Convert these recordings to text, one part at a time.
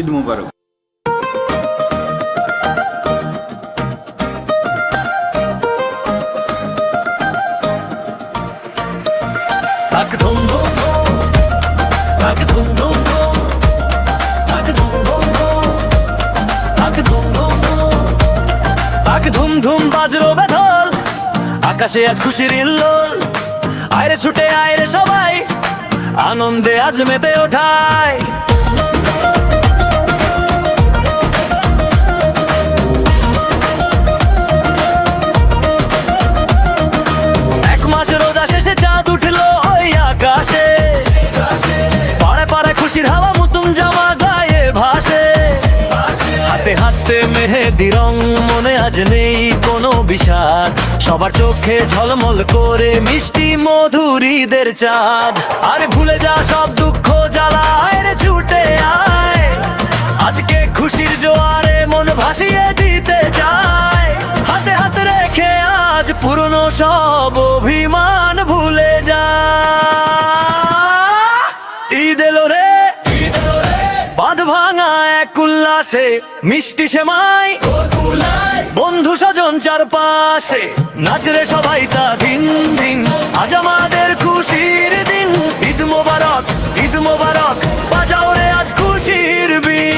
ঈদ মুবারক। Tak dum dum dum, tak dum dum dum, tak dum dum dum, tak dum dum dum, tak ধুম ধুম বাজলো বেদল, আকাশে আজ খুশির ইল্লোল। আয়রে ছুটে আয়রে সবাই, আনন্দে আজ মেতে ওঠায়। এক মাস রোজা শেষে চাঁদ উঠলো ওই আকাশে, পাড়ে পাড়ে খুশির হাওয়া নতুন জামা গায়ে ভাসে। হাতে হাতে মেহেদি রং, মনে আজ নেই কোনো বিষাদ। সবার চোখে ঝলমল করে মিষ্টি মধুর ঈদের চাঁদ। আরে ভুলে যা সব দুঃখ জ্বালা, আয় ছুটে আয়, আজকে খুশির জোয়ারে মন ভাসিয়ে দিতে চায়। হাতে হাতে রেখে আজ পুরনো সব অভিমান ভুলে যা। ঈদ এলো রে, বাঁধ ভাঙা এক উল্লাসে, মিষ্টি সেমাই বন্ধু স্বজন চারপাশে। নাচরে সবাই তা দিন দিন, আজ আমাদের খুশির দিন। ঈদ মোবারক, ঈদ মোবারক, বাজাও রে আজ খুশির বিন।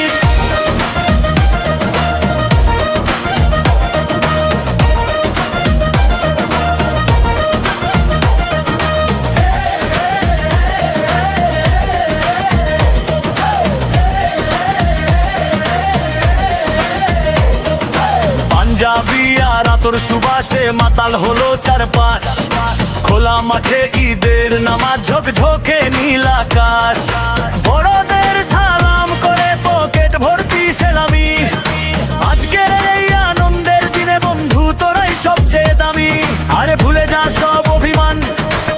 পাঞ্জাবি আর আতর সুবাসে মাতাল হলো চারপাশ। খোলা মাঠে ঈদের নামাজ, ঝোঁকে নীল আকাশ। বড়দের সালাম করে পকেট ভর্তি সেলামি। আজকের এই আনন্দের দিনে বন্ধু তোরাই সবচেয়ে দামি। আরে ভুলে যা সব অভিমান,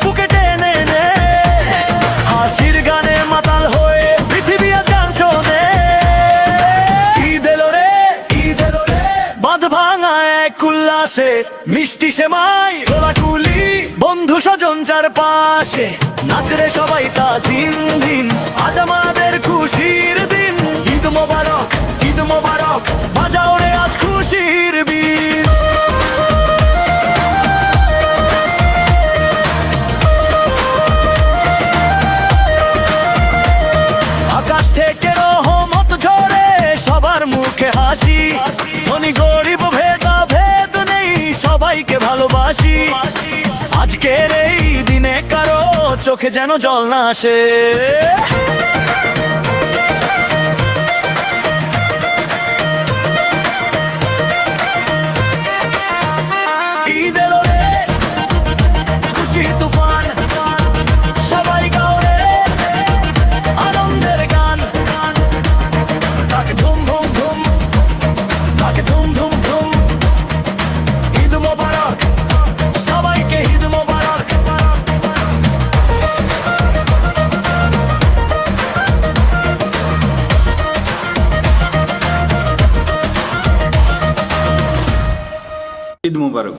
বুকে টেনে নে, হাসির গানে মাতাল হয়ে পৃথিবী আজ গান শোনে। ঈদ এলো রে, ঈদ এলো রে, বাঁধ ভাঙা এক উল্লাসে, মিষ্টি সেমাই গোলাগুলি বন্ধু স্বজন চারপাশে। নাচরে সবাই তা দিন দিন, আজ আমাদের খুশির দিন। ঈদ মোবারক, ঈদ মোবারক, বাজাও রে আজ খুশির বিন। আকাশ থেকে রহমত ঝরে, সবার মুখে হাসি। ধনী গরিব ভেদা ভেদ নেই, সবাইকে ভালোবাসি। আজকের এই দিনে কারো চোখে যেন জল না আসে। ঈদ এলো রে, খুশির